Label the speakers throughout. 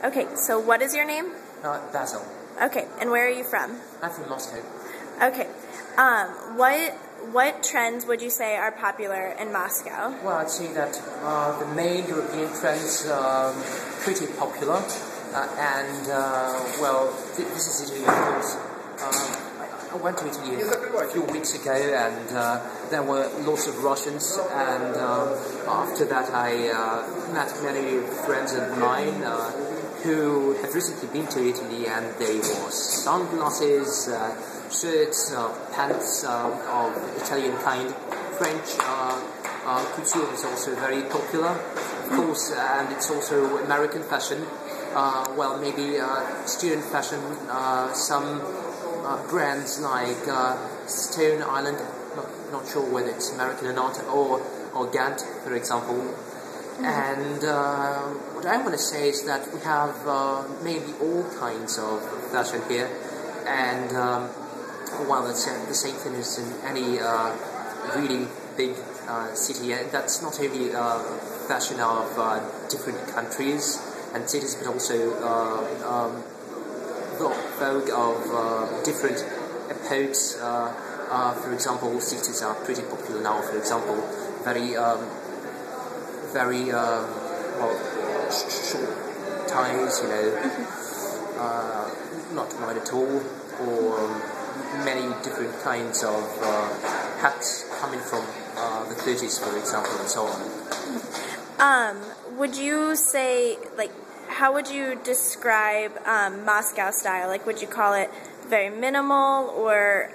Speaker 1: Okay, so what is your name?
Speaker 2: Basil.
Speaker 1: Okay, and where are you from?
Speaker 2: I'm from Moscow.
Speaker 1: Okay, what trends would you say are popular in Moscow?
Speaker 2: Well, I'd say that the main European trends are pretty popular, this is Italy, of course. I went to Italy a few weeks ago, and there were lots of Russians, and after that I met many friends of mine who had recently been to Italy, and they wore sunglasses, shirts, pants of Italian kind. French couture is also very popular, of course, and it's also American fashion. Maybe student fashion, some brands like Stone Island, not sure whether it's American or not, or Gant, for example. And what I want to say is that we have maybe all kinds of fashion here, and while it's the same thing as in any really big city, that's not only fashion of different countries and cities, but also the vogue of different epochs. For example, cities are pretty popular now. For example, very short ties, not wide at all, or many different kinds of hats coming from the 30s, for example, and so on.
Speaker 1: Would you say, how would you describe Moscow style? Would you call it very minimal, or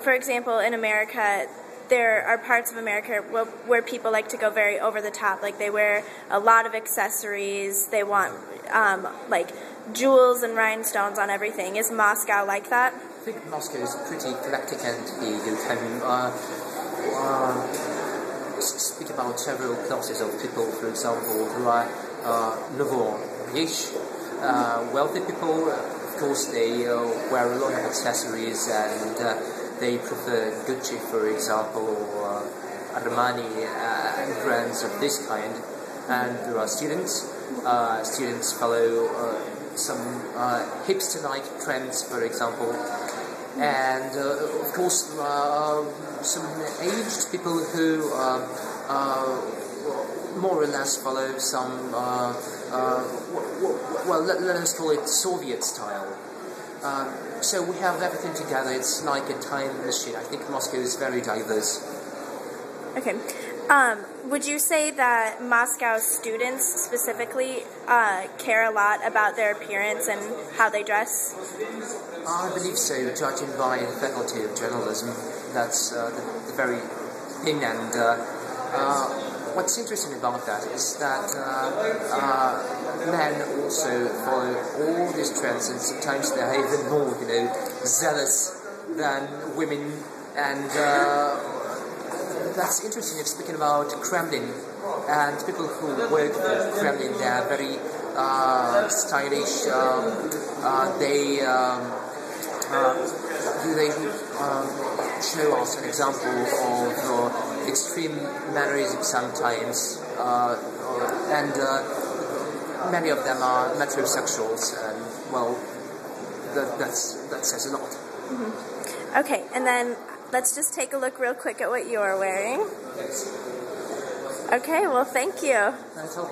Speaker 1: for example, in America, there are parts of America where people like to go very over the top. They wear a lot of accessories. They want jewels and rhinestones on everything. Is Moscow like that?
Speaker 2: I think Moscow is pretty eclectic, and you can speak about several classes of people. For example, there are nouveau riche, wealthy people. Of course, they wear a lot of accessories, and they prefer Gucci, for example, or Armani, and brands of this kind. And there are students. Students follow some hipster-like trends, for example. And of course, some aged people who more or less follow some, let us call it Soviet style. So we have everything together. It's like a time machine. I think Moscow is very diverse.
Speaker 1: Okay. Would you say that Moscow students specifically care a lot about their appearance and how they dress?
Speaker 2: I believe so, judging by the Faculty of Journalism. That's the very thing. And what's interesting about that is that men also follow all these trends, and sometimes they're even more, zealous than women. And that's interesting. It's speaking about Kremlin, and people who work for Kremlin, they are very stylish. They show us an example of extreme mannerism sometimes, and many of them are metrosexuals, and that says a lot.
Speaker 1: Mm-hmm. Okay, and then let's just take a look real quick at what you're wearing.
Speaker 2: Yes.
Speaker 1: Okay, well, thank you.
Speaker 2: That's all.